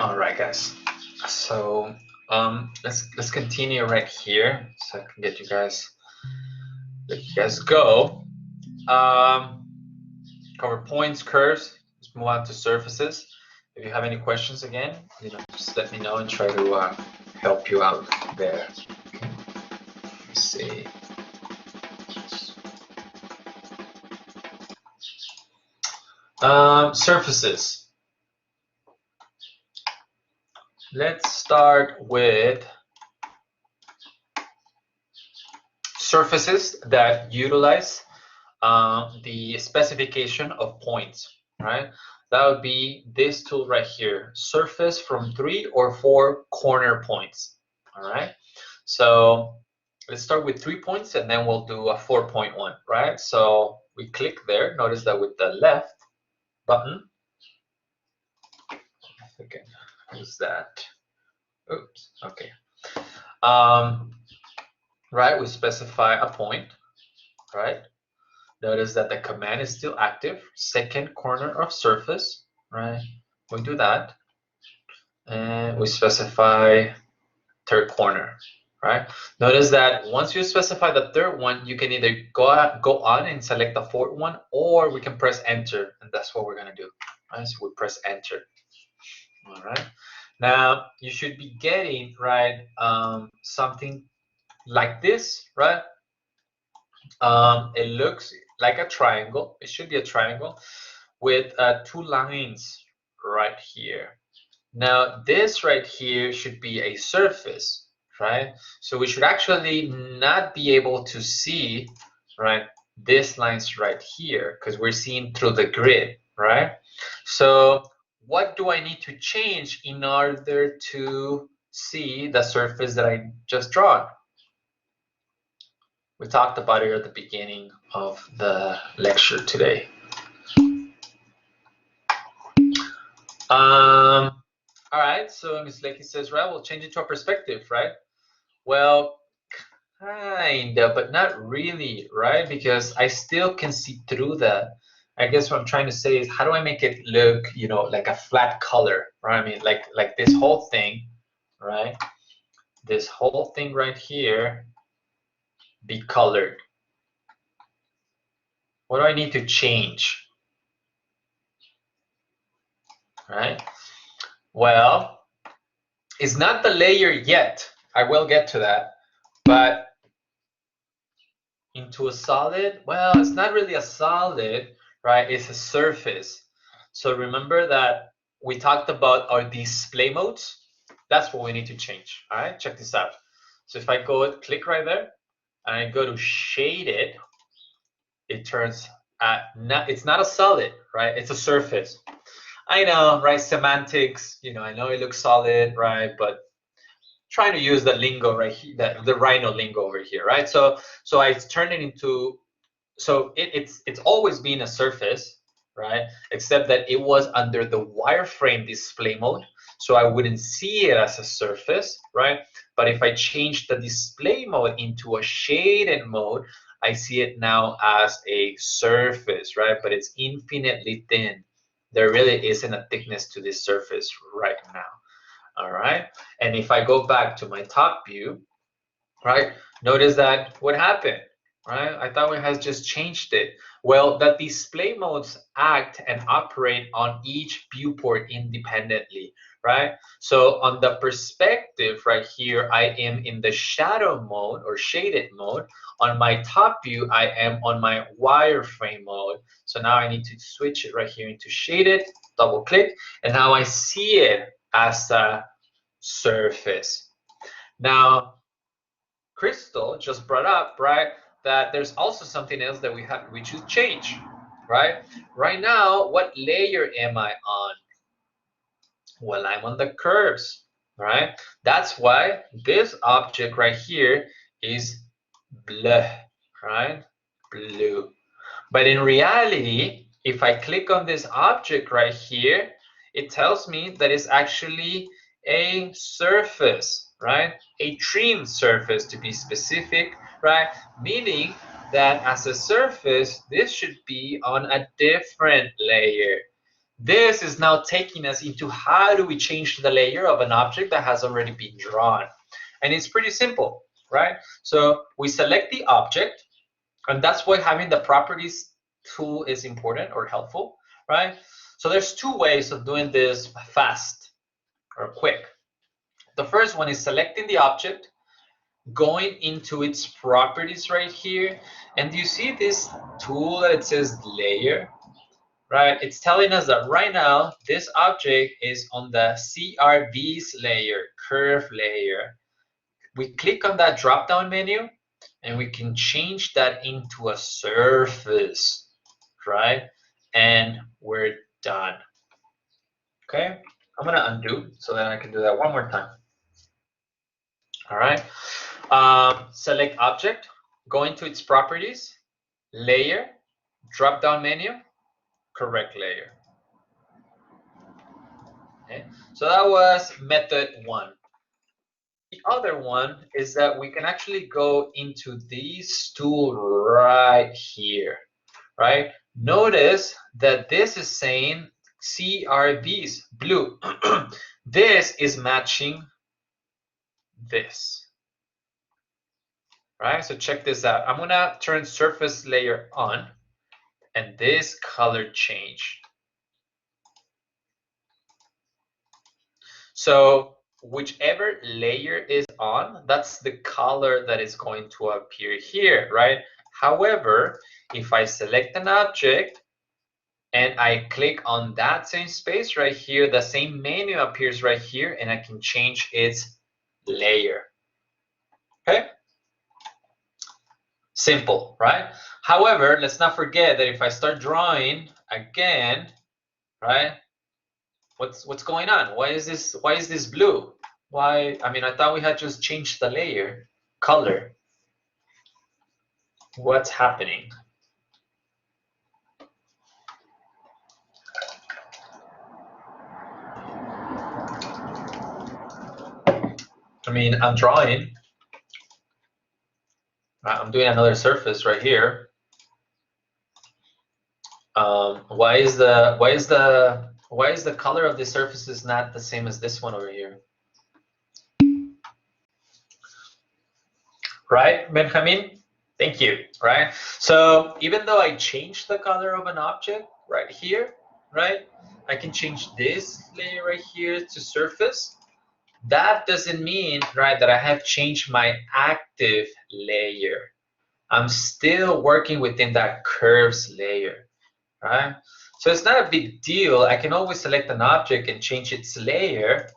All right, guys. So let's continue right here, so I can let you guys go. Cover points, curves. Let's move on to surfaces. If you have any questions, again, just let me know and try to help you out there. Okay. Let's see. Surfaces. Let's start with surfaces that utilize the specification of points, right? That would be this tool right here, surface from 3 or 4 corner points, all right? So let's start with 3 points and then we'll do a 4-point one, right? So we click there. Notice that with the left button, if I can use that. Oops, okay. Right, we specify a point, right? Notice that the command is still active. Second corner of surface, right? We do that. And we specify third corner, right? Notice that once you specify the third one, you can either go on and select the fourth one, or we can press enter, and that's what we're gonna do, right? So we press enter, all right? Now, you should be getting, right, something like this, right? It looks like a triangle. It should be a triangle with 2 lines right here. Now, this right here should be a surface, right? So we should actually not be able to see, right, these lines right here because we're seeing through the grid, right? So what do I need to change in order to see the surface that I just drawn? We talked about it at the beginning of the lecture today. All right, so Ms. Lecky says, right, we'll change it to a perspective, right? Well, kinda, but not really, right? Because I still can see through that. I guess what I'm trying to say is, how do I make it look, like a flat color, right? I mean, like this whole thing, right? This whole thing right here be colored. What do I need to change? Right? Well, it's not the layer yet. I will get to that. But into a solid, well, it's not really a solid, right? It's a surface. So remember that we talked about our display modes. That's what we need to change. All right, check this out. So if I go click right there and I go to shaded, it turns it's not a solid, right? It's a surface. I know, right? Semantics, I know it looks solid, right? But trying to use the lingo right here, the Rhino lingo over here, right? So I turn it into, so it's always been a surface, right? Except that it was under the wireframe display mode, so I wouldn't see it as a surface, right? But if I change the display mode into a shaded mode, I see it now as a surface, right? But it's infinitely thin. There really isn't a thickness to this surface right now. All right, and if I go back to my top view, right, notice that what happened, right? I thought it has just changed it. Well, the display modes act and operate on each viewport independently, right? So on the perspective right here, I am in the shadow mode or shaded mode. On my top view, I am on my wireframe mode. So now I need to switch it right here into shaded, double click, and now I see it as a surface. Now, Crystal just brought up, right, that there's also something else that we should change, right? Right now, what layer am I on? Well, I'm on the curves, right? That's why this object right here is blue, right? Blue. But in reality, if I click on this object right here, it tells me that it's actually a surface, right? A trim surface to be specific, right? Meaning that as a surface, this should be on a different layer. This is now taking us into how do we change the layer of an object that has already been drawn. And it's pretty simple, right? So we select the object, and that's why having the properties tool is important or helpful, right? So there's two ways of doing this fast or quick. The first one is selecting the object, going into its properties right here, and do you see this tool that it says layer? Right, it's telling us that right now this object is on the CRVs layer, curve layer. We click on that drop down menu and we can change that into a surface, right? And we're done. Okay, I'm gonna undo so that I can do that one more time. All right, select object, go into its properties, layer, drop down menu, correct layer. Okay, so that was method one. The other one is that we can actually go into this tool right here, right? Notice that this is saying CRVs, blue. This is matching this, right? So check this out. I'm gonna turn surface layer on and this color change. So whichever layer is on, that's the color that is going to appear here, right? However, if I select an object and I click on that same space right here, the same menu appears right here and I can change its layer. Okay? Simple, right? However, let's not forget that if I start drawing again, right? What's going on? Why is this blue? Why? I mean, I thought we had just changed the layer color. What's happening? I mean, I'm drawing. I'm doing another surface right here. Why is the color of the surfaces not the same as this one over here? Right, Benjamin? Thank you. Right. So even though I change the color of an object right here, right, I can change this layer right here to surface. That doesn't mean, right, that I have changed my active layer. I'm still working within that curves layer, right? So it's not a big deal. I can always select an object and change its layer,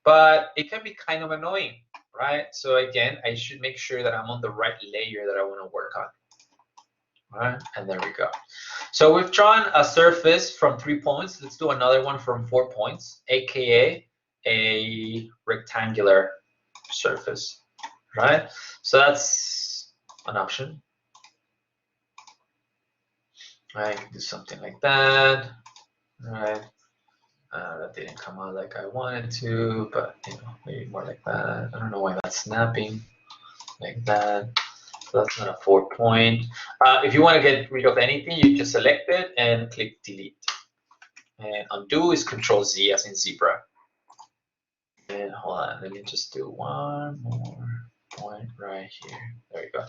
but it can be kind of annoying, right? So again, I should make sure that I'm on the right layer that I want to work on. All right, and there we go. So we've drawn a surface from 3 points. Let's do another one from 4 points, aka a rectangular surface, right? So that's an option. I can do something like that, right? That didn't come out like I wanted to, but you know, maybe more like that. I don't know why that's snapping like that. So that's not a 4 point. If you want to get rid of anything, you just select it and click delete. And undo is Control Z as in zebra. And hold on, let me just do one more point right here. There you go.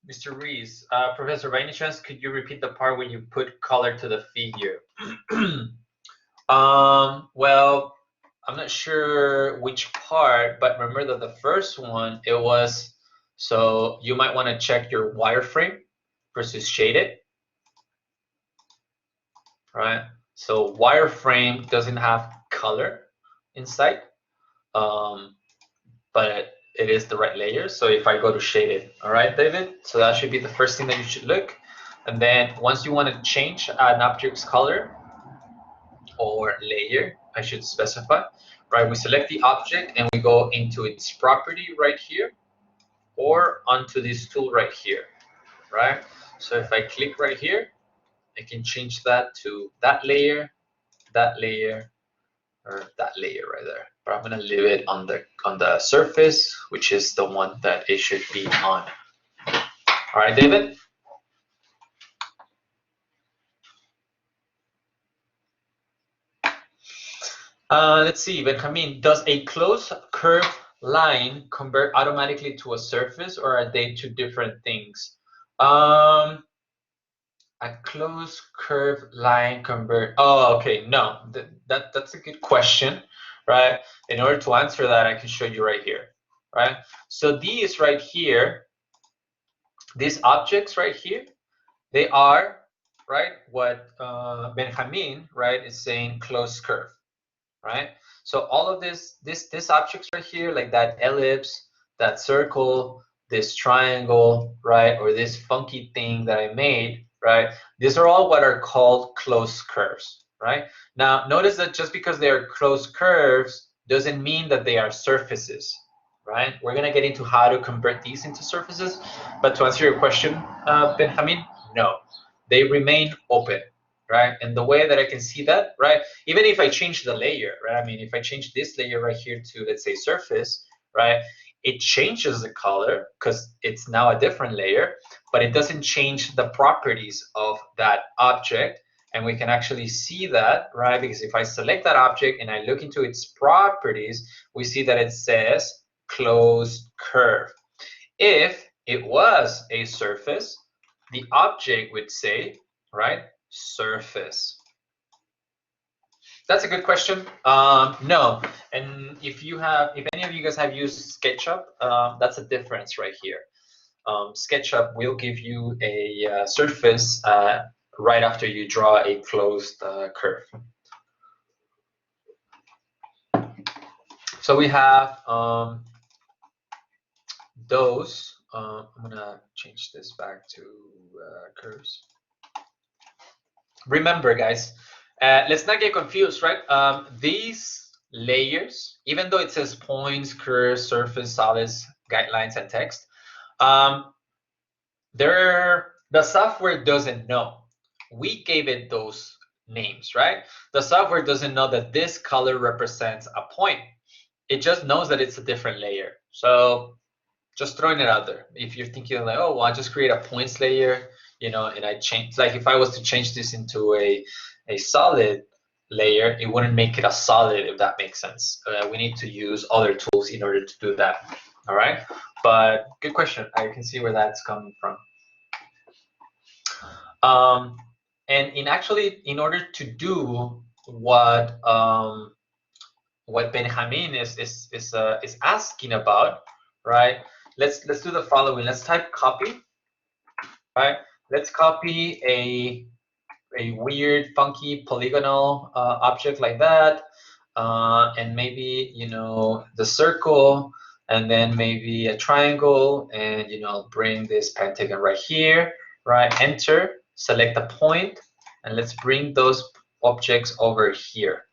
Mr. Rees, Professor, by any chance, could you repeat the part when you put color to the figure? Well, I'm not sure which part, but remember that the first one, it was, so you might want to check your wireframe versus shaded, right? So wireframe doesn't have color inside, but it is the right layer. So if I go to shaded, all right, David? So that should be the first thing that you should look. And then once you want to change an object's color or layer, I should specify, right? We select the object and we go into its property right here or onto this tool right here, right? So if I click right here, I can change that to that layer, or that layer right there. But I'm gonna leave it on the surface, which is the one that it should be on. All right, David? Let's see, Benjamin, does a closed curved line convert automatically to a surface, or are they two different things? A closed curved line convert. Oh, okay. No, that's a good question, right? In order to answer that, I can show you right here, right? So these right here, these objects right here, they are, right, what Benjamin, right, is saying closed curve, right? So all of this objects right here, like that ellipse, that circle, this triangle, right, or this funky thing that I made, right? These are all what are called closed curves, right? Now, notice that just because they are closed curves doesn't mean that they are surfaces, right? We're gonna get into how to convert these into surfaces, but to answer your question, Benjamin, no, they remain open, right? And the way that I can see that, right, even if I change the layer, right? I mean, if I change this layer right here to, let's say, surface, right? It changes the color because it's now a different layer, but it doesn't change the properties of that object. And we can actually see that, right? Because if I select that object and I look into its properties, we see that it says closed curve. If it was a surface, the object would say, right, surface. That's a good question. No, and if any of you guys have used SketchUp, that's a difference right here. SketchUp will give you a surface right after you draw a closed curve. So we have those. I'm gonna change this back to curves. Remember, guys, let's not get confused, right? These layers, even though it says points, curves, surface, solids, guidelines, and text, the software doesn't know. We gave it those names, right? The software doesn't know that this color represents a point. It just knows that it's a different layer. So just throwing it out there. If you're thinking like, oh, well, I just create a points layer, you know, and I change, like if I was to change this into a solid layer, it wouldn't make it a solid, if that makes sense. We need to use other tools in order to do that. All right, but good question. I can see where that's coming from. And in order to do what Benjamin is asking about, right? Let's do the following. Let's type copy, right? Let's copy a weird, funky polygonal object like that, and maybe the circle, and then maybe a triangle, and bring this pentagon right here, right? Enter, select a point, and let's bring those objects over here,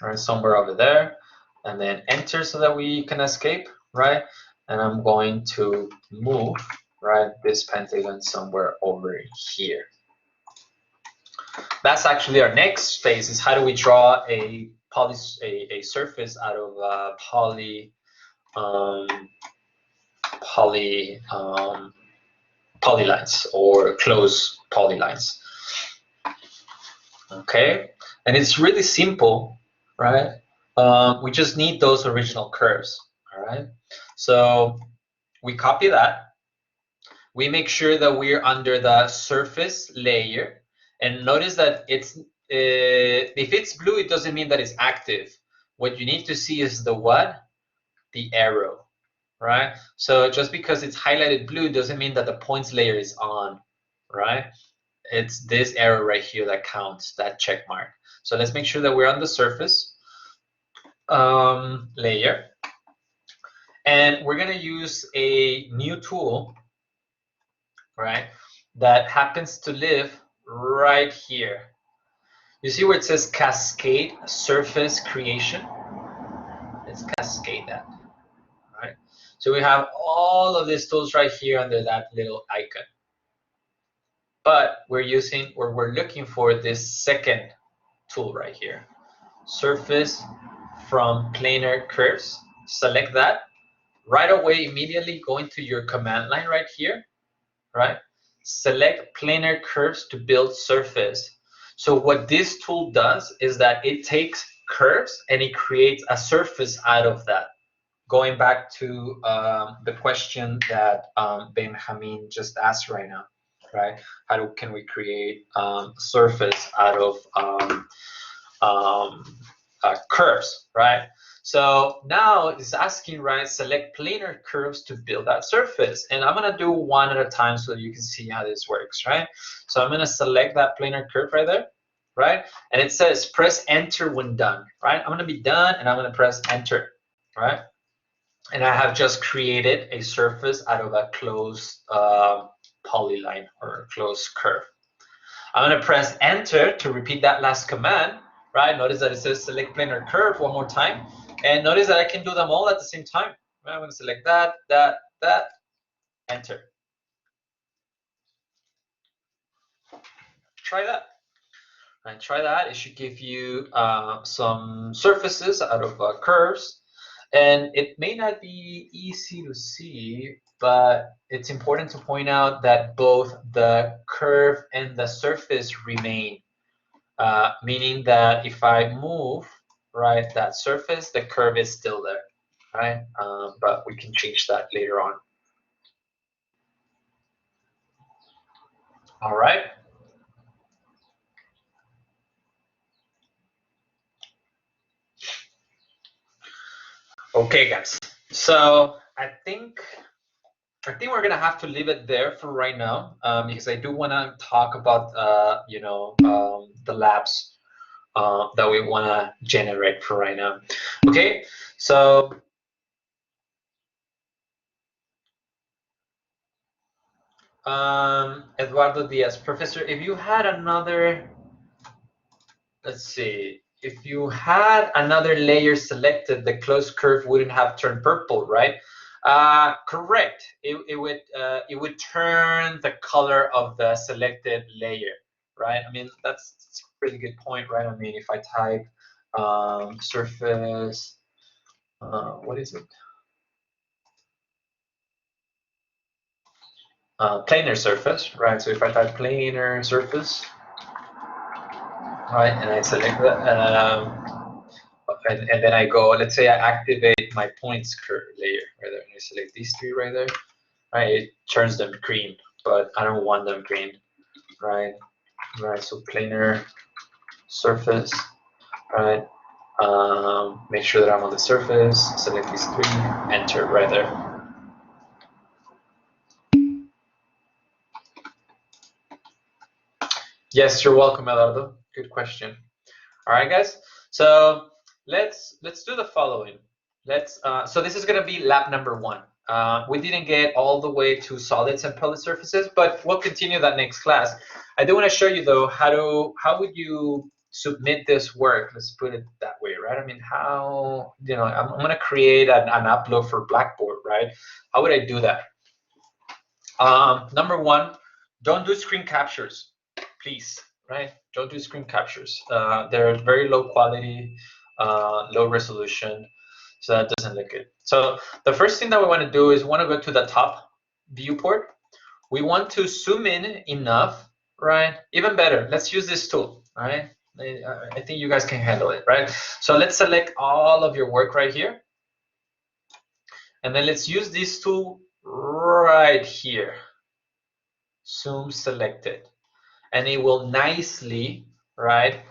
right? Somewhere over there, and then enter so that we can escape, right? And I'm going to move, right, this pentagon somewhere over here. That's actually our next phase, is how do we draw a surface out of polylines or closed polylines. Okay, and it's really simple, right? We just need those original curves. All right, so we copy that. We make sure that we're under the surface layer, and notice that it's if it's blue, it doesn't mean that it's active. What you need to see is the what? The arrow, right? So just because it's highlighted blue doesn't mean that the points layer is on, right? It's this arrow right here that counts, that check mark. So let's make sure that we're on the surface layer, and we're gonna use a new tool, right, that happens to live right here. You see where it says Cascade Surface Creation? Let's cascade that, right? So we have all of these tools right here under that little icon. But we're looking for this second tool right here. Surface from planar curves. Select that. Right away, immediately go into your command line right here, right? Select planar curves to build surface. So what this tool does is that it takes curves, and it creates a surface out of that. Going back to the question that Benjamin just asked right now, right? Can we create a surface out of curves, right? So now it's asking, right, select planar curves to build that surface. And I'm gonna do one at a time so that you can see how this works, right? So I'm gonna select that planar curve right there, right? And it says press enter when done, right? I'm gonna be done and I'm gonna press enter, right? And I have just created a surface out of a closed polyline or closed curve. I'm gonna press enter to repeat that last command, right? Notice that it says select planar curve one more time. And notice that I can do them all at the same time. Right? I'm gonna select that, enter. Try that. And try that. It should give you some surfaces out of curves. And it may not be easy to see, but it's important to point out that both the curve and the surface remain. Meaning that if I move, right, that surface, the curve is still there, right? But we can change that later on. All right. Okay, guys. So I think we're gonna have to leave it there for right now because I do want to talk about the labs that we want to generate for right now. Okay, so Eduardo Diaz, Professor, if you had another, let's see, if you had another layer selected, the closed curve wouldn't have turned purple, right? Correct. It would turn the color of the selected layer, right? I mean, that's a really good point, right? I mean, if I type surface, what is it? Planar surface, right? So if I type planar surface, right, and I select that, and then I go, let's say I activate my points curve layer right there, and I select these three right there, right, it turns them green, but I don't want them green, right? Right, so planar surface, right? Make sure that I'm on the surface, select these three, enter right there. Yes, you're welcome, Eduardo. Good question. All right, guys. So let's do the following. So this is going to be lab number 1. We didn't get all the way to solids and pellet surfaces, but we'll continue that next class. I do want to show you though how would you submit this work? Let's put it that way, right? I mean, how I'm going to create an upload for Blackboard, right? How would I do that? Number 1, don't do screen captures, please. Right? Don't do screen captures. They're very low quality, low resolution, so that doesn't look good. So the first thing that we want to do is we want to go to the top viewport. We want to zoom in enough, right? Even better, let's use this tool, all right? I think you guys can handle it, right? So let's select all of your work right here. And then let's use this tool right here. Zoom selected. And it will nicely, right,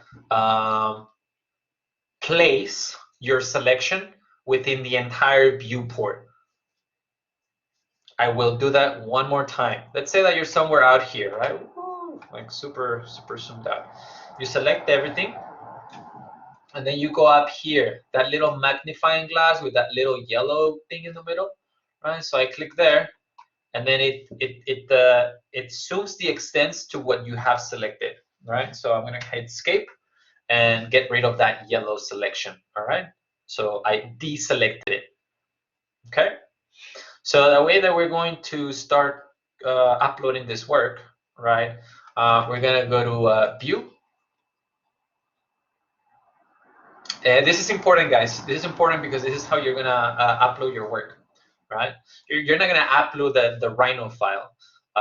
place your selection within the entire viewport. I will do that one more time. Let's say that you're somewhere out here, right? Like super zoomed out. You select everything, and then you go up here, that little magnifying glass with that little yellow thing in the middle, right? So I click there, and then it zooms the extents to what you have selected, right? So I'm gonna hit escape and get rid of that yellow selection, all right? So I deselected it, okay? So the way that we're going to start uploading this work, right? We're gonna go to view. This is important, guys. This is important because this is how you're gonna upload your work, right? You're not gonna upload the Rhino file.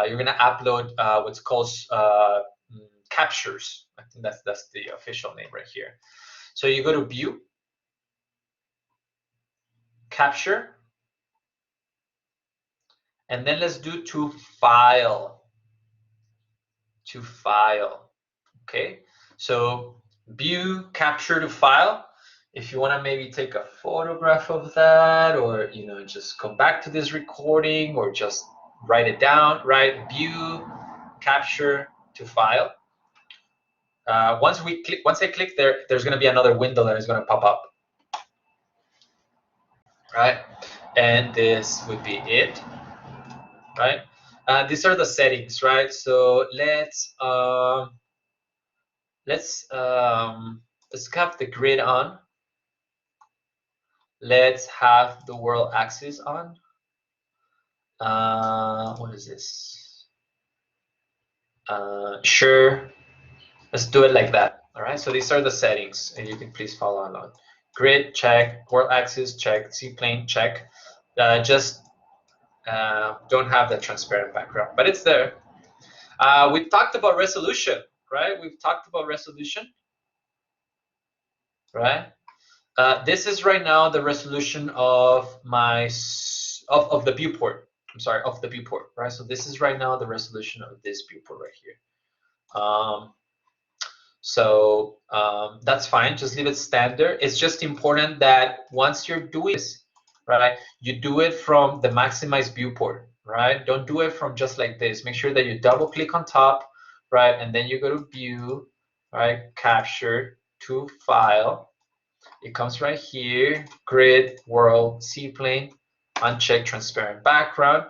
You're gonna upload what's called captures. I think that's the official name right here. So you go to View, Capture, and then let's do to File. To File. Okay. So View, Capture to File. If you want to maybe take a photograph of that, or just come back to this recording, or just write it down, right? View, Capture to File. Once I click there, there's going to be another window that is going to pop up, right? And this would be it, right? These are the settings, right? So let's have the grid on. Let's have the world axis on. What is this? Sure. Let's do it like that. All right. So these are the settings, and you can please follow along. Grid, check. World axis, check. C-plane, check. Just don't have the transparent background, but it's there. We've talked about resolution, right? We've talked about resolution, right? This is right now the resolution of my of the viewport. I'm sorry, of the viewport, right? So this is right now the resolution of this viewport right here. That's fine. Just leave it standard. It's just important that once you're doing this, right, you do it from the maximized viewport, right? Don't do it from just like this. Make sure that you double click on top, right, and then you go to View, right, Capture to File. It comes right here, Grid, World, C-plane, uncheck transparent background.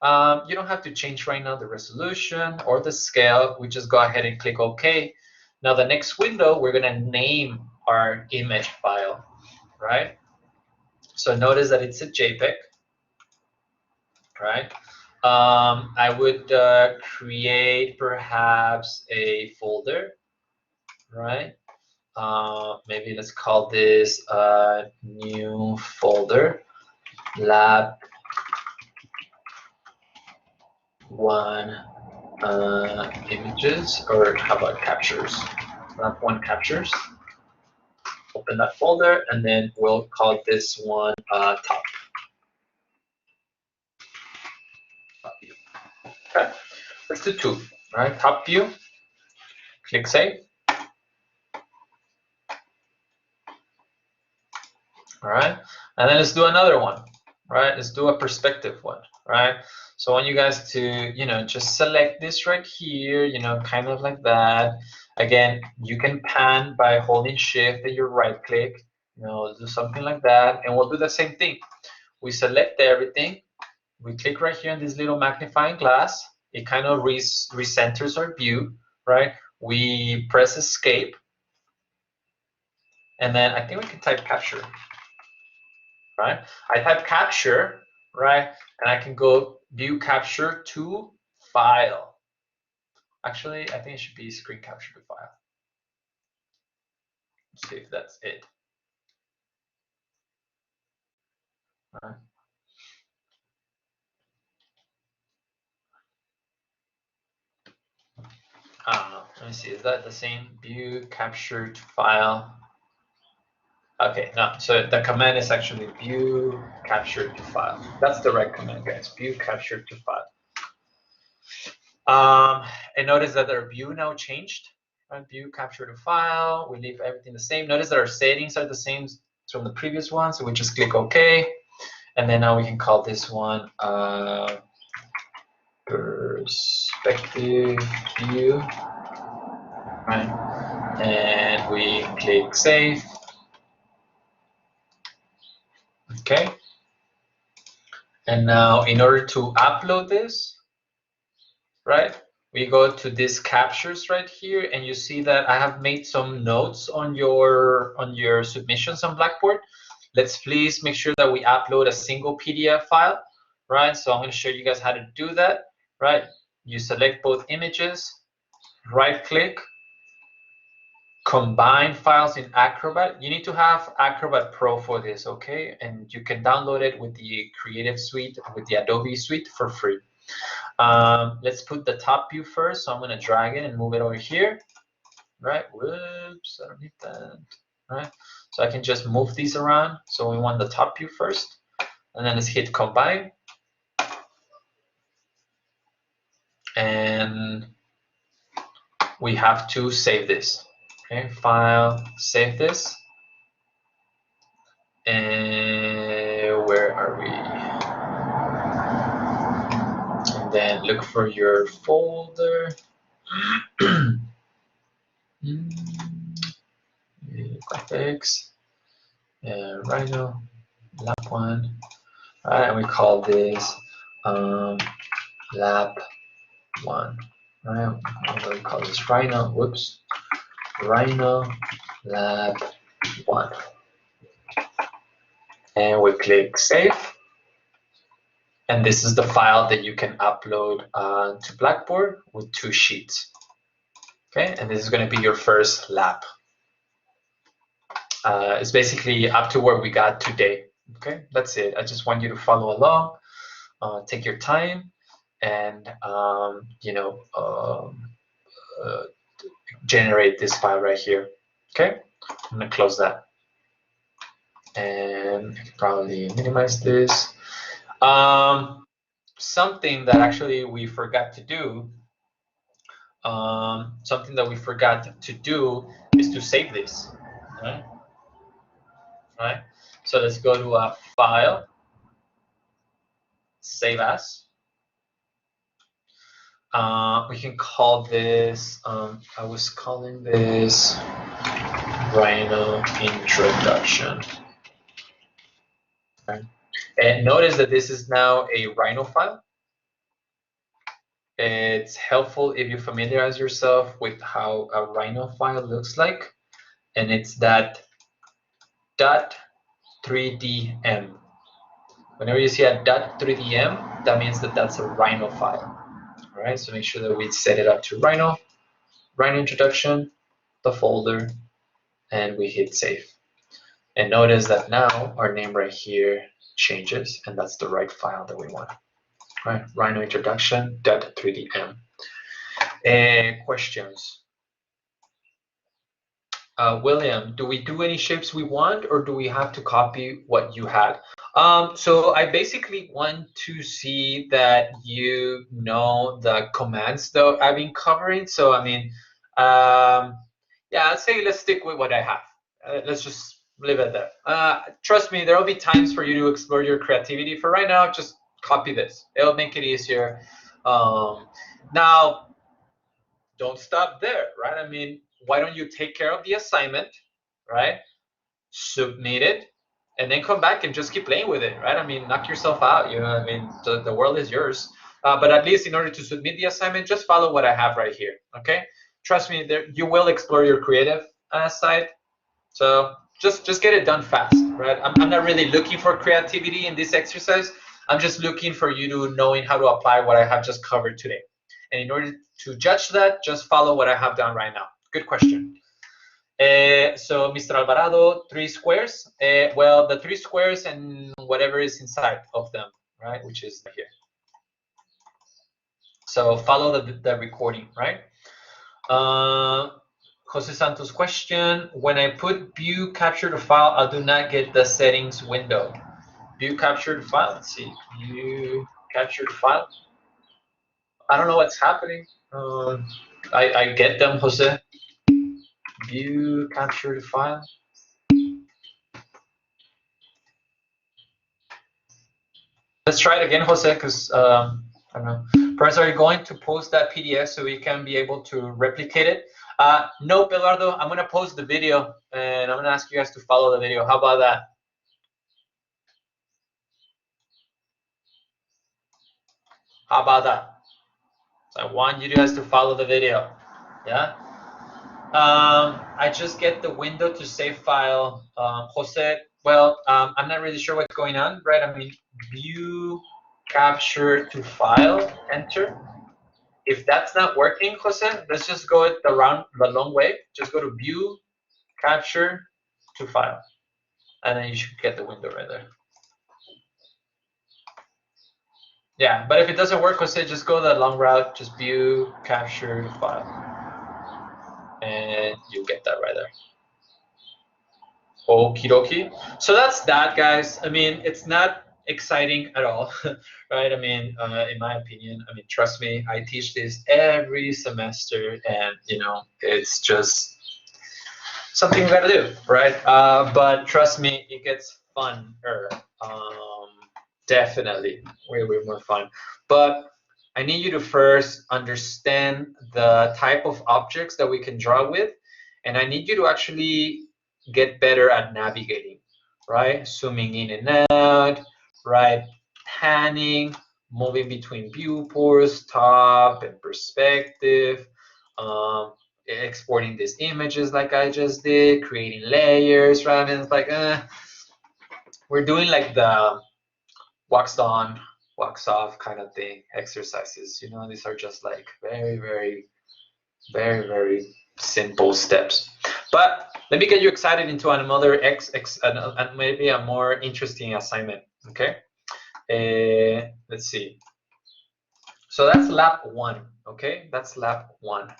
You don't have to change right now the resolution or the scale. We just go ahead and click OK. Now the next window, we're going to name our image file, right? So notice that it's a JPEG, right? I would create perhaps a folder, right? Maybe let's call this a new folder, lab 1 images, or how about captures? Lab 1 captures. Open that folder, and then we'll call this one top. Top view. Okay, let's do 2. Right, top view. Click save. All right, and then let's do another one. Right, let's do a perspective one. Right, so I want you guys to just select this right here. Kind of like that. Again, you can pan by holding Shift and you right click. Do something like that, and we'll do the same thing. We select everything. We click right here on this little magnifying glass. It kind of recenters our view, right? We press escape, and then I think we can type capture, right? I type capture, right? And I can go view capture to file. Actually, I think it should be screen capture to file. Let's see if that's it. All right. Let me see, is that the same? View capture to file. Okay, no, so the command is actually view capture to file. That's the right command, guys. View capture to file. And notice that our view now changed. Right? View capture to file. We leave everything the same. Notice that our settings are the same from the previous one, so we just click OK. And then now we can call this one perspective view. Right? And we click save. Okay. And now in order to upload this, right, we go to this captures right here, and you see that I have made some notes on your submissions on Blackboard. Let's please make sure that we upload a single PDF file, right? So I'm going to show you guys how to do that, right? You select both images, right click, combine files in Acrobat. You need to have Acrobat Pro for this, okay? And you can download it with the Creative Suite, with the Adobe Suite for free. Let's put the top view first. So I'm going to drag it and move it over here. Right? Whoops, I don't need that. right? So I can just move these around. So we want the top view first, and then let's hit combine. And we have to save this. Okay, file, save this. And where are we? And then look for your folder. Graphics, Rhino Lab 1. All right, and we call this Lab 1. All right, I'm going to call this Rhino. Whoops, Rhino Lab 1. And we click save. And this is the file that you can upload to Blackboard with 2 sheets. Okay, and this is going to be your first lab. It's basically up to where we got today. Okay, that's it. I just want you to follow along, take your time, and generate this file right here. Okay, I'm gonna close that, and I can probably minimize this. Something that actually we forgot to do. Is to save this. Right? So let's go to a file, save as. We can call this, I was calling this Rhino introduction. Okay. And notice that this is now a Rhino file. It's helpful if you familiarize yourself with how a Rhino file looks like. And it's that .3dm. Whenever you see a .3dm, that means that that's a Rhino file. All right, so make sure that we set it up to Rhino introduction, the folder, and we hit save. And notice that now our name right here changes, and that's the right file that we want. Right, Rhino introduction.3dm. Questions? William, do we do any shapes we want, or do we have to copy what you had? So I basically want to see that you know the commands that I've been covering. So I mean, yeah, I'd say let's stick with what I have. Let's just leave it there. Trust me, there will be times for you to explore your creativity. For right now, just copy this. It'll make it easier. Now, don't stop there, right? I mean, why don't you take care of the assignment, right? Submit it, and then come back and just keep playing with it, right? I mean, knock yourself out. You know, I mean, the world is yours. But at least in order to submit the assignment, just follow what I have right here, okay? Trust me, you will explore your creative side. So just get it done fast, right? I'm not really looking for creativity in this exercise. I'm just looking for you to knowing how to apply what I have just covered today. And in order to judge that, just follow what I have done right now. Good question. So Mr. Alvarado, 3 squares. Well, the 3 squares and whatever is inside of them, right? Which is here. So follow the recording, right? Jose Santos question, when I put view capture to file, I do not get the settings window. View capture to file, let's see, view capture to file. I don't know what's happening. I get them, Jose. View capture to file. Let's try it again, Jose, because I don't know. Perhaps are you going to post that PDF so we can be able to replicate it? No, Eduardo, I'm going to post the video, and I'm going to ask you guys to follow the video. How about that? How about that? So I want you guys to follow the video. Yeah. I just get the window to save file. Jose, well, I'm not really sure what's going on, right? I mean, view capture to file, enter. If that's not working, Jose, let's just go it the long way. Just go to view capture to file, and then you should get the window right there. Yeah, but if it doesn't work, Jose, just go the long route. Just view capture to file, and you get that right there. Okie dokie. So that's that, guys. I mean, it's not exciting at all, right? I mean, in my opinion, I mean, trust me, I teach this every semester, and you know, it's just something we gotta do, right? But trust me, it gets funner. Definitely, way more fun. But I need you to first understand the type of objects that we can draw with, and I need you to actually get better at navigating, right? Zooming in and out, right? Panning, moving between viewports, top and perspective, exporting these images like I just did, creating layers, right? And it's like, we're doing like the wax on, wax off kind of thing exercises. You know, these are just like very simple steps. But let me get you excited into another and maybe a more interesting assignment. Okay, let's see. So that's lab 1. Okay, that's lab 1.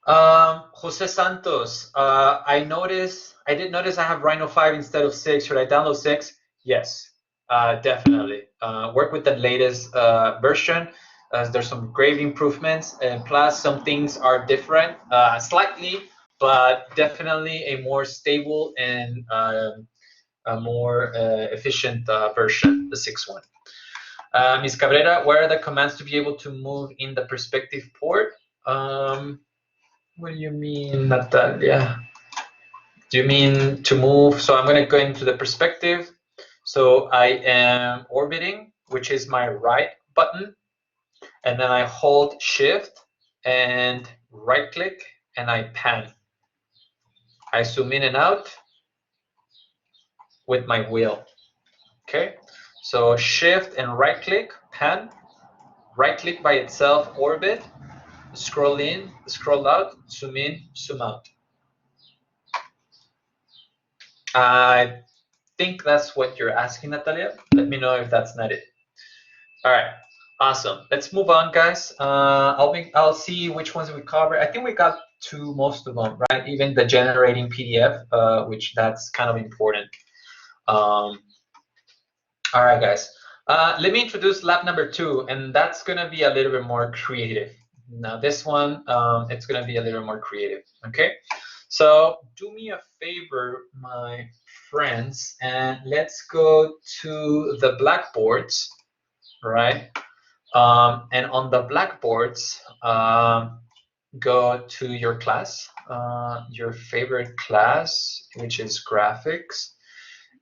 Jose Santos, I did notice I have Rhino 5 instead of 6. Should I download 6? Yes, definitely. Work with the latest version. There's some great improvements, and plus some things are different slightly, but definitely a more stable and a more efficient version, the 6 one. Ms. Cabrera, what are the commands to be able to move in the perspective port? What do you mean, Natalia? Do you mean to move? So I'm going to go into the perspective. So I am orbiting, which is my right button. And then I hold shift and right click and I pan. I zoom in and out with my wheel. Okay. So shift and right click, pan. Right click by itself, orbit. Scroll in, scroll out, zoom in, zoom out. I think that's what you're asking, Natalia. Let me know if that's not it. All right, awesome. Let's move on, guys. I'll see which ones we cover. I think we got to most of them, right? Even the generating PDF, which that's kind of important. All right, guys. Let me introduce lab number 2, and that's gonna be a little bit more creative. Now this one, it's gonna be a little more creative. Okay. So do me a favor, my friends, and let's go to the blackboards, right? And on the blackboards, go to your class, your favorite class, which is graphics.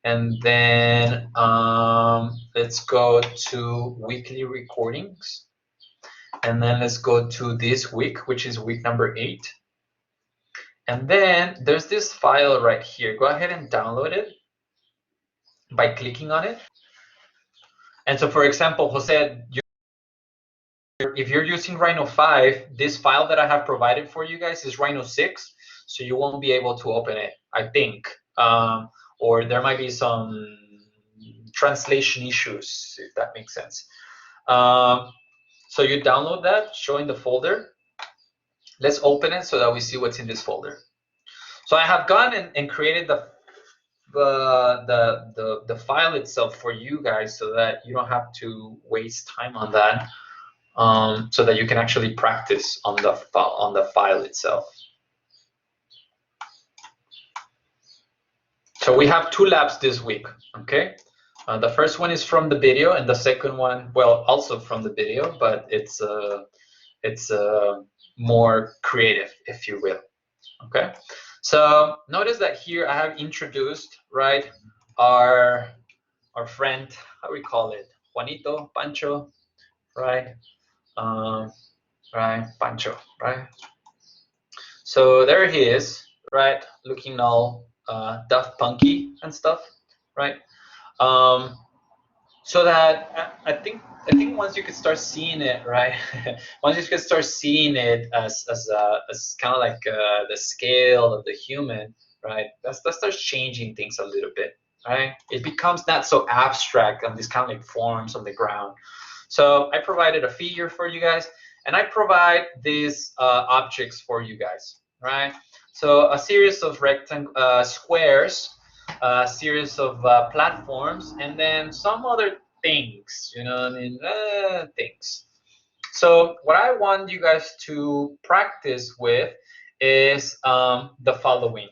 And then let's go to weekly recordings. And then let's go to this week, which is week number 8. And then there's this file right here. Go ahead and download it by clicking on it. And so, for example, Jose, if you're using Rhino 5, this file that I have provided for you guys is Rhino 6, so you won't be able to open it, I think. Or there might be some translation issues, if that makes sense. So you download that, showing the folder. Let's open it so that we see what's in this folder. So I have gone and created the file itself for you guys so that you don't have to waste time on that, so that you can actually practice on the file itself. So we have 2 labs this week, okay? The first one is from the video, and the second one, well, also from the video, but it's more creative, if you will, okay? So notice that here I have introduced, right, our friend, how we call it, Juanito, Pancho, right? Right, Pancho, right? So there he is, right, looking all Daft Punky and stuff, right? So that I think once you could start seeing it, right? Once you could start seeing it as kind of like the scale of the human, right? That starts changing things a little bit, right? It becomes not so abstract on these kind of like forms on the ground. So I provided a figure for you guys, and I provide these objects for you guys, right? So a series of squares, a series of platforms, and then some other things, you know what I mean? Things. So what I want you guys to practice with is the following: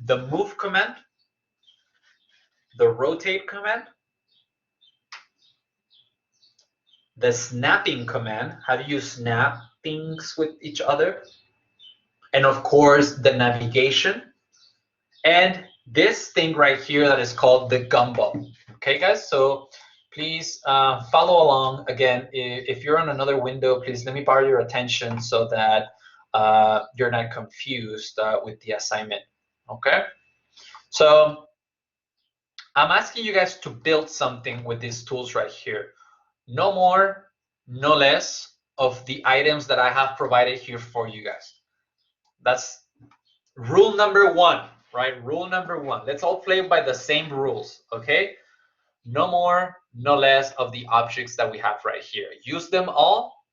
the move command, the rotate command, the snapping command. How do you snap things with each other? And of course, the navigation. And this thing right here that is called the gumball. Okay, guys? So please follow along. Again, if you're on another window, please let me borrow your attention so that you're not confused with the assignment. Okay? So I'm asking you guys to build something with these tools right here. No more, no less of the items that I have provided here for you guys. That's rule number one, right? Rule number one. Let's all play by the same rules, okay? No more, no less of the objects that we have right here. Use them all.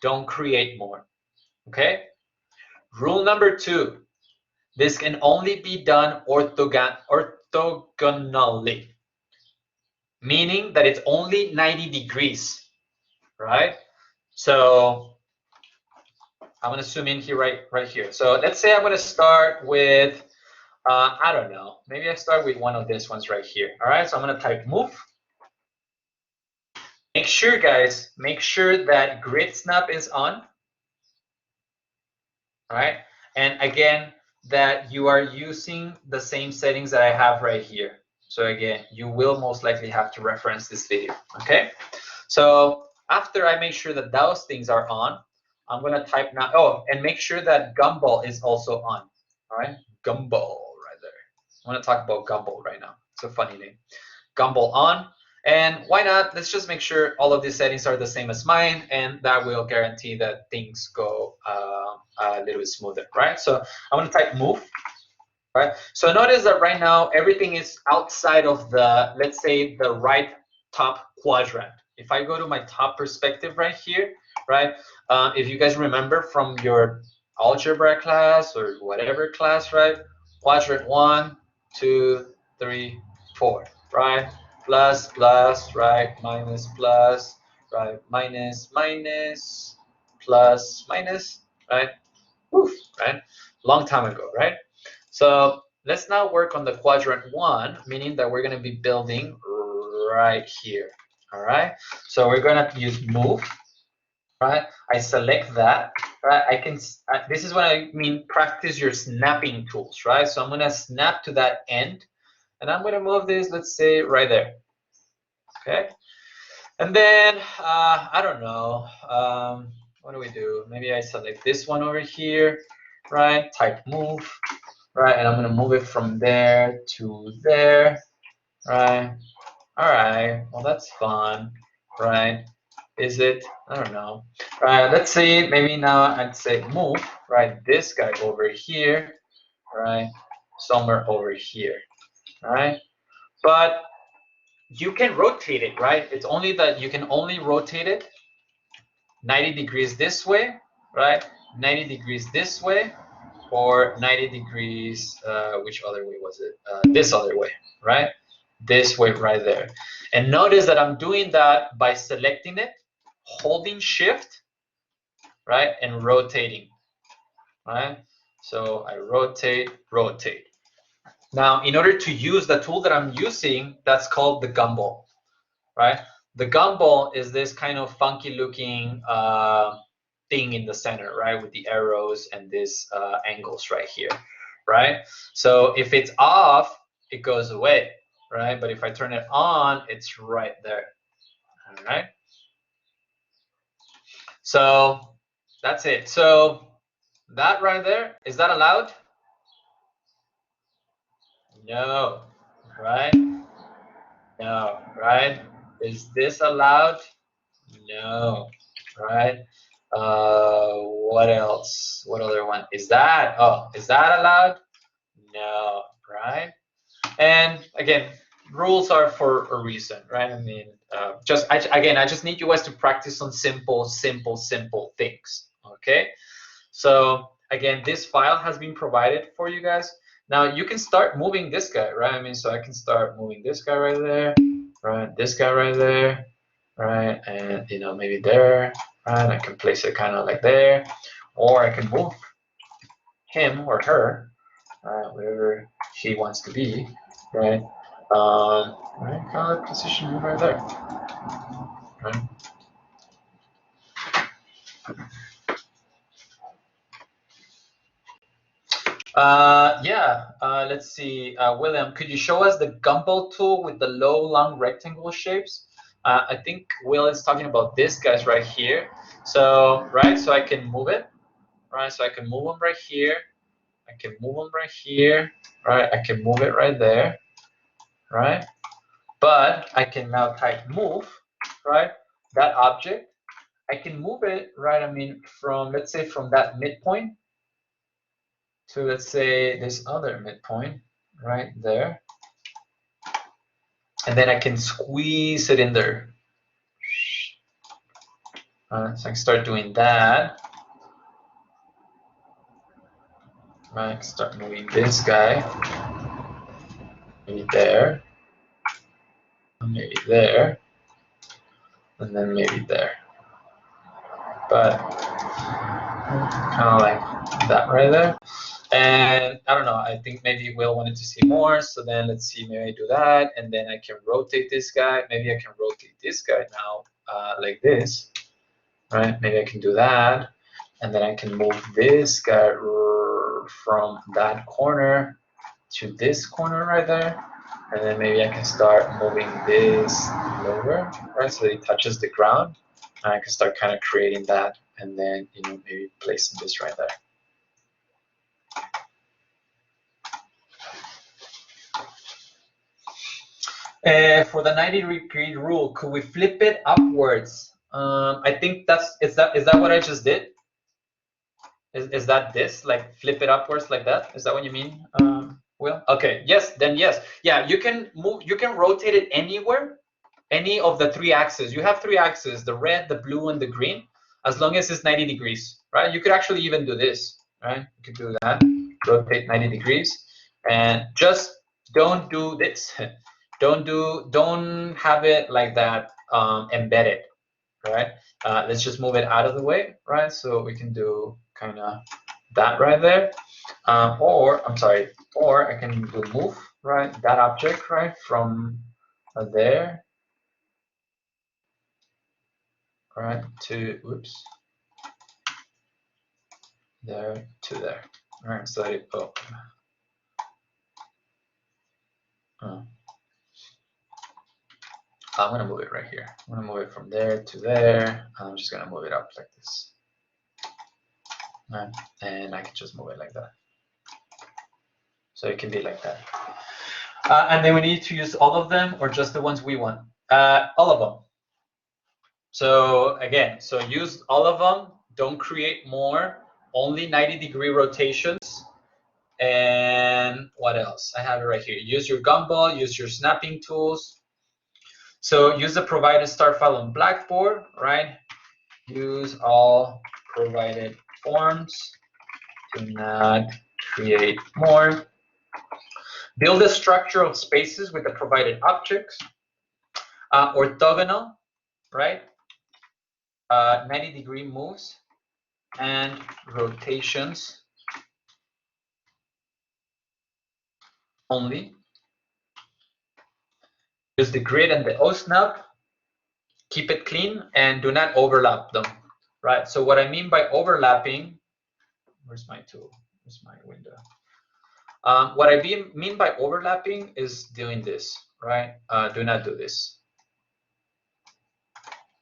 Don't create more, okay? Rule number two. This can only be done orthogonally, meaning that it's only 90 degrees, right? So I'm going to zoom in here right here. So let's say I'm going to start with, I don't know, maybe I start with one of these ones right here. All right, so I'm going to type move. Make sure, guys, make sure that grid snap is on. All right, and again, that you are using the same settings that I have right here. So again, you will most likely have to reference this video, okay? So after I make sure that those things are on, I'm gonna type now, oh, and make sure that gumball is also on, all right? Gumball right there. I'm gonna talk about gumball right now. It's a funny name. Gumball on, and why not? Let's just make sure all of these settings are the same as mine, and that will guarantee that things go a little bit smoother, right? So I'm gonna type move, right? So notice that right now everything is outside of the, let's say, the right top quadrant. If I go to my top perspective right here, right? If you guys remember from your algebra class or whatever class, right? Quadrant 1, 2, 3, 4, right? Plus, plus, right? Minus, plus, right? Minus, minus, plus, minus, right? Oof, right? Long time ago, right? So let's now work on the quadrant 1, meaning that we're going to be building right here. All right. So we're going to use move. Right. I select that. Right. This is what I mean. Practice your snapping tools. Right. So I'm going to snap to that end, and I'm going to move this. Let's say right there. Okay. And then I don't know. What do we do? Maybe I select this one over here. Right. Type move. Right, and I'm gonna move it from there to there, right? All right, well that's fun, right? Is it? I don't know. Right, let's see, maybe now I'd say move, right? This guy over here, right? Somewhere over here, right? But you can rotate it, right? It's only that you can only rotate it 90 degrees this way, right? 90 degrees this way, or 90 degrees, which other way was it? This other way, right? This way right there. And notice that I'm doing that by selecting it, holding shift, right? And rotating, right? So I rotate, rotate. Now, in order to use the tool that I'm using, that's called the gumball, right? The gumball is this kind of funky looking thing in the center, right, with the arrows and these angles right here, right? So if it's off, it goes away, right? But if I turn it on, it's right there, all right? So that's it. So that right there, is that allowed? No, right? No, right? Is this allowed? No, right? What else? What other one? Is that allowed? No, right? And again, rules are for a reason, right? I mean, again, I just need you guys to practice on simple things, okay? So again, this file has been provided for you guys. Now you can start moving this guy, right? I mean, so I can start moving this guy right there, right? This guy right there, right? And you know, maybe there, right? I can place it kind of like there, or I can move him or her, wherever she wants to be, right? Right, kind of position right there, right? Yeah, let's see. William, could you show us the gumball tool with the low, long rectangle shapes? I think Will is talking about this guys right here. So, right, so I can move it, right? So I can move them right here. I can move them right here, right? I can move it right there, right? But I can now type move, right? That object, I can move it, right? I mean, from, let's say, from that midpoint to, let's say, this other midpoint right there. And then I can squeeze it in there. So I can start doing that. Right, start moving this guy. Maybe there. Maybe there. And then maybe there. But kind of like that right there. And I don't know, I think maybe Will wanted to see more. So then let's see, maybe I do that. And then I can rotate this guy. Maybe I can rotate this guy now like this. Right, maybe I can do that. And then I can move this guy from that corner to this corner right there. And then maybe I can start moving this lower, right, so it touches the ground. And I can start kind of creating that, and then, you know, maybe placing this right there. For the 90-degree rule, could we flip it upwards? I think is that what I just did? Is that this, like flip it upwards like that? Is that what you mean, Will? Okay, yes, then yes. Yeah, you can rotate it anywhere, any of the three axes. You have three axes, the red, the blue, and the green, as long as it's 90 degrees, right? You could actually even do this, right? You could do that, rotate 90 degrees, and just don't do this. Don't have it like that embedded, right? Let's just move it out of the way, right? So we can do kind of that right there. Or I can remove, right, that object, right, from there, right, to, oops, there to there. All right, so I'm gonna move it right here. I'm gonna move it from there to there. I'm just gonna move it up like this. Right? And I can just move it like that. So it can be like that. And then we need to use all of them or just the ones we want? All of them. So again, so use all of them. Don't create more. Only 90-degree rotations. And what else? I have it right here. Use your gumball, use your snapping tools. So use the provided start file on Blackboard, right? Use all provided forms. Do not create more. Build a structure of spaces with the provided objects. Orthogonal, right? 90-degree moves and rotations only. Use the grid and the O-snap. Keep it clean and do not overlap them, right? So what I mean by overlapping, where's my tool? Where's my window? What I mean by overlapping is doing this, right? Do not do this.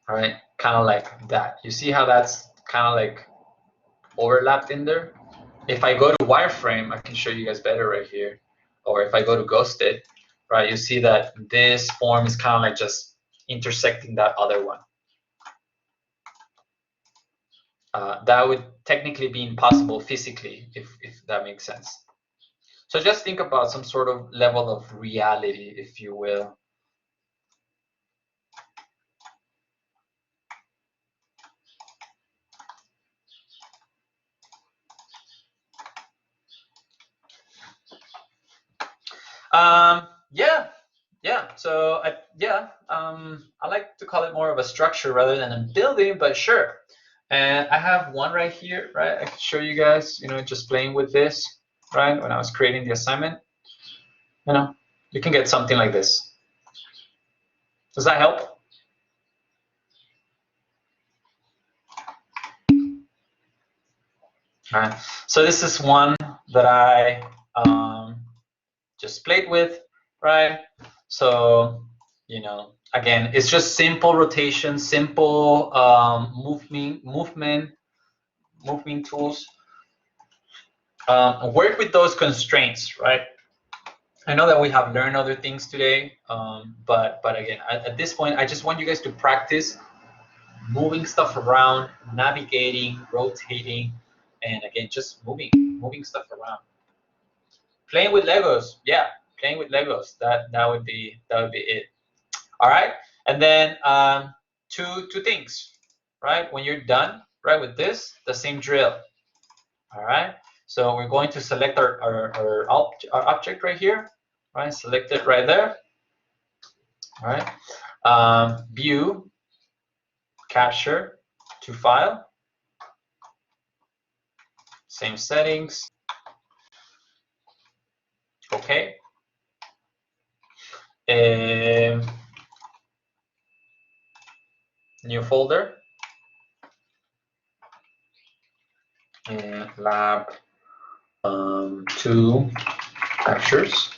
All right, kind of like that. You see how that's kind of like overlapped in there? If I go to wireframe, I can show you guys better right here. Or if I go to ghosted, right, you see that this form is kind of like just intersecting that other one. That would technically be impossible physically, if that makes sense. So just think about some sort of level of reality, if you will. Yeah. So I like to call it more of a structure rather than a building, but sure. And I have one right here, right? I can show you guys, just playing with this, right? When I was creating the assignment, you can get something like this. Does that help? All right. So this is one that I just played with, right? So, again, it's just simple rotation, simple movement tools. Work with those constraints, right? I know that we have learned other things today, but again, at this point, I just want you guys to practice moving stuff around, navigating, rotating, and again, just moving stuff around. Playing with Legos, yeah, playing with Legos. That would be it. All right, and then two things, right? When you're done, right, with this, the same drill. All right, so we're going to select our object right here, right? Select it right there. All right, view, capture to file, same settings. Okay. New folder. And lab 2 captures.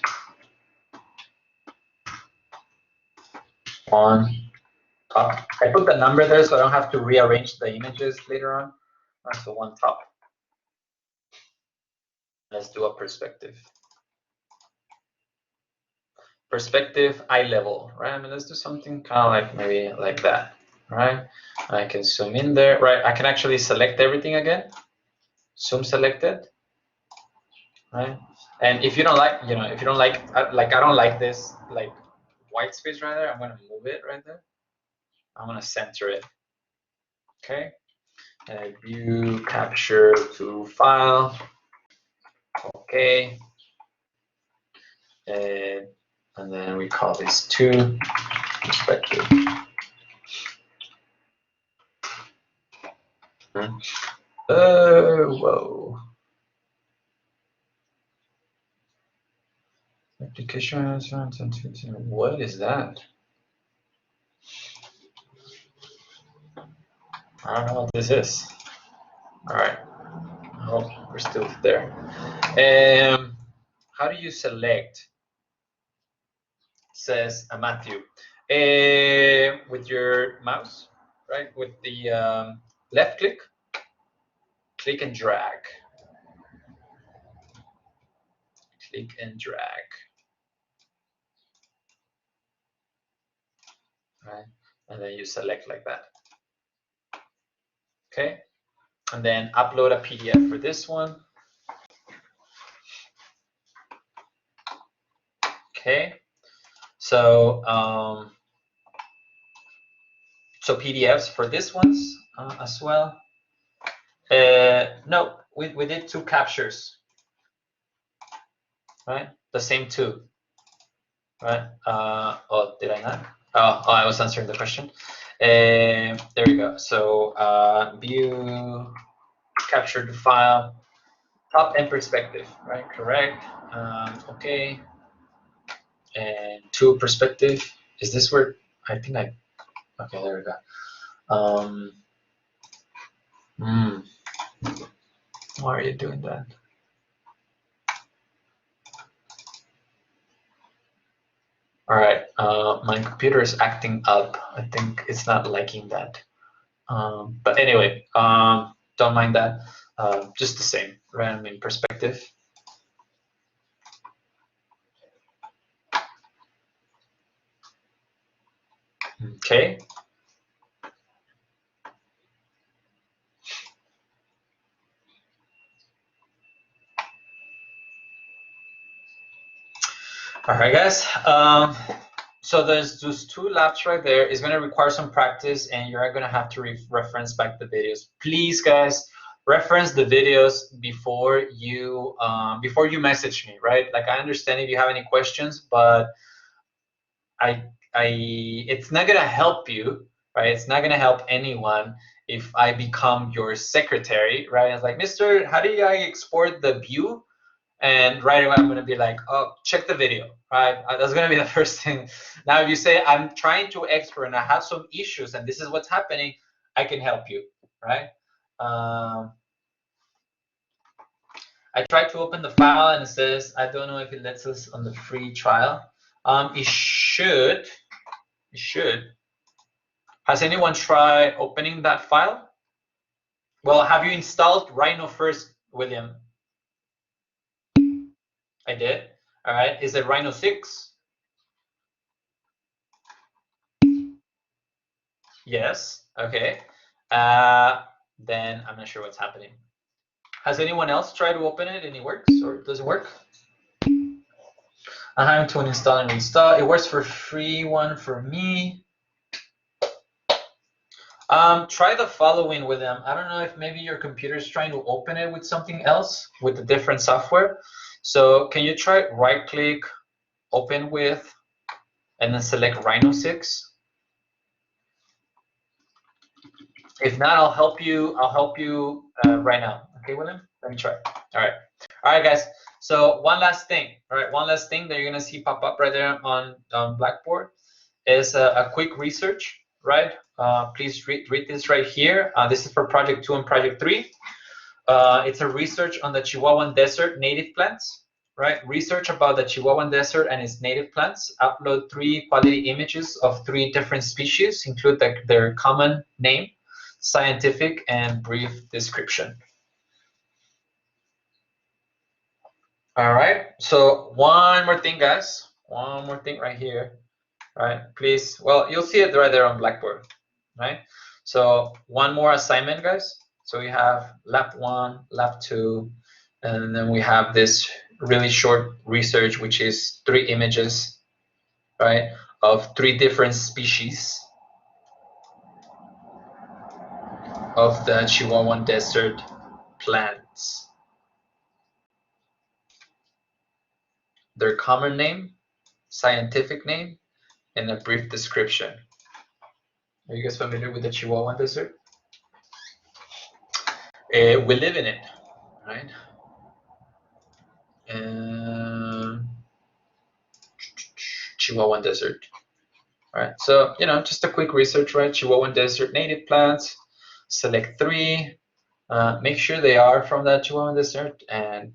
1 top. I put the number there so I don't have to rearrange the images later on. So 1 top. Let's do a perspective. Perspective eye level, right? I mean, let's do something kind of like maybe like that, right? I can zoom in there, right? I can actually select everything again. Zoom selected, right? And if you don't like, if you don't like I don't like this like white space right there, I'm gonna move it right there. I'm gonna center it. Okay. View capture to file. Okay. And then we call this 2 perspective. Whoa. Application. What is that? I don't know what this is. All right. Oh, we're still there. How do you select? It says Matthew. With your mouse, right? With the left click, click and drag. Click and drag. Right? And then you select like that. Okay. And then upload a PDF for this one. Okay. So so PDFs for this ones as well. No, we did 2 captures, right? The same 2, right? Oh, did I not? Oh, I was answering the question. There we go. So view, capture the file, top and perspective, right? Correct. Okay. And 2 perspective. Is this where I think I? Okay, there we go. Why are you doing that? All right, my computer is acting up. I think it's not liking that. But anyway, don't mind that. Just the same, random in perspective. Okay. All right, guys. So there's those 2 labs right there. It's going to require some practice, and you're going to have to reference back the videos. Please, guys, reference the videos before you message me, right? Like, I understand if you have any questions, but it's not going to help you, right? It's not going to help anyone if I become your secretary, right? It's like, Mister, how do I export the view? And right away I'm going to be like, oh, check the video, right? That's going to be the first thing. Now if you say I'm trying to export and I have some issues and this is what's happening, I can help you, right? I tried to open the file and it says I don't know if it lets us on the free trial. It should. Has anyone tried opening that file? Well, have you installed Rhino first, William? I did. All right. Is it Rhino 6? Yes. Okay. Then I'm not sure what's happening. Has anyone else tried to open it and it works or it doesn't work? I'm having to uninstall and reinstall. It works for free one for me. Try the following with them. I don't know if maybe your computer is trying to open it with something else, with a different software. So can you try right click, open with, and then select Rhino 6? If not, I'll help you right now. Okay, William? Let me try. All right, guys. So one last thing. All right, one last thing that you're gonna see pop up right there on Blackboard is a quick research, right? Please read this right here. This is for Project 2 and Project 3. It's a research on the Chihuahuan Desert native plants, right? Research about the Chihuahuan Desert and its native plants. Upload 3 quality images of 3 different species, include their common name, scientific, and brief description. All right, so one more thing, guys. One more thing right here. All right, please. Well, you'll see it right there on Blackboard, right? So one more assignment, guys. So we have lab 1, lab 2, and then we have this really short research, which is 3 images, right, of 3 different species of the Chihuahuan Desert plants. Their common name, scientific name, and a brief description. Are you guys familiar with the Chihuahuan Desert? We live in it, right? Chihuahuan Desert. All right, so just a quick research, right? Chihuahuan Desert native plants. Select 3. Make sure they are from that Chihuahuan Desert, and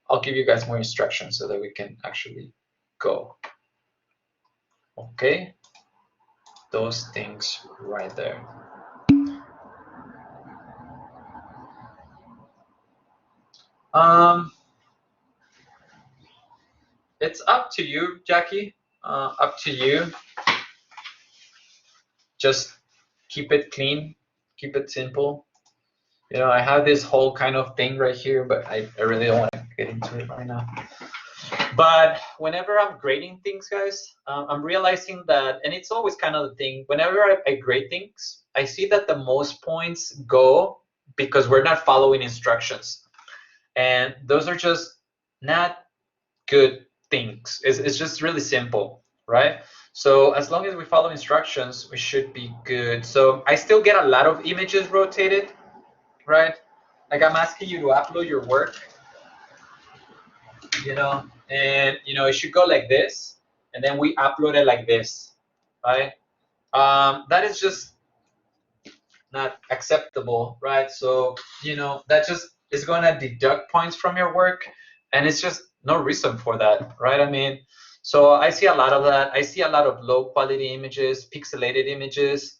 I'll give you guys more instructions so that we can actually go. Okay, those things right there. It's up to you, Jackie. Up to you. Just keep it clean, keep it simple. I have this whole kind of thing right here, but I really don't want to get into it right now. But whenever I'm grading things, guys, I'm realizing that, and it's always kind of the thing, whenever I grade things, I see that the most points go because we're not following instructions. And those are just not good things. It's just really simple, right? So as long as we follow instructions, we should be good. So I still get a lot of images rotated, right? Like I'm asking you to upload your work, and it should go like this, and then we upload it like this, right? That is just not acceptable, right? So that just is going to deduct points from your work, and it's just no reason for that, right? I mean, so I see a lot of that. I see a lot of low quality images, pixelated images.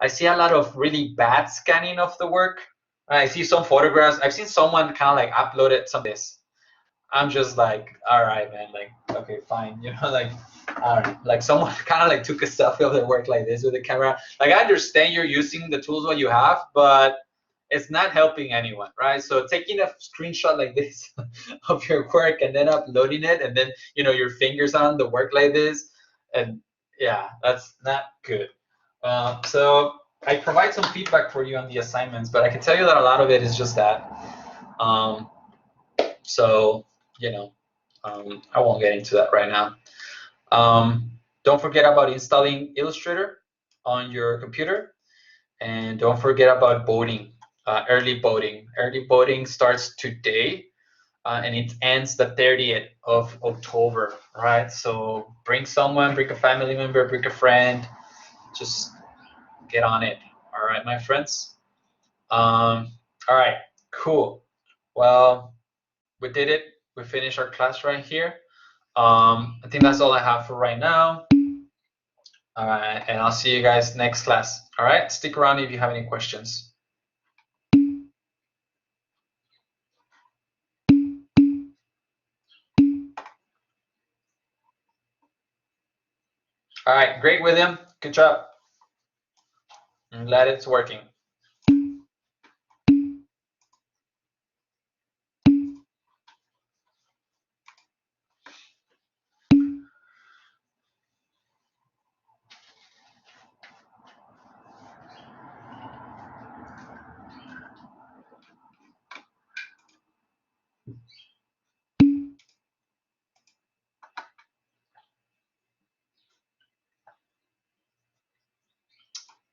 I see a lot of really bad scanning of the work. I see some photographs. I've seen someone kind of like uploaded some of this. I'm just like, all right, man, like, okay, fine, like, all right, like someone kind of like took a selfie of their work like this with the camera. Like, I understand you're using the tools what you have, but it's not helping anyone, right? So taking a screenshot like this of your work and then uploading it, and then your fingers on the work like this, and yeah, that's not good. So I provide some feedback for you on the assignments, but I can tell you that a lot of it is just that. So I won't get into that right now. Don't forget about installing Illustrator on your computer, and don't forget about voting, early voting. Early voting starts today, and it ends the 30th of October, right? So bring someone, bring a family member, bring a friend, just get on it. All right, my friends. All right, cool. Well, we did it. We finished our class right here. I think that's all I have for right now. All right, and I'll see you guys next class. All right, stick around if you have any questions. All right, great, William. Good job. I'm glad it's working.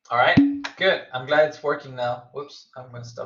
All right, good. I'm glad it's working now. Whoops, I'm gonna stop.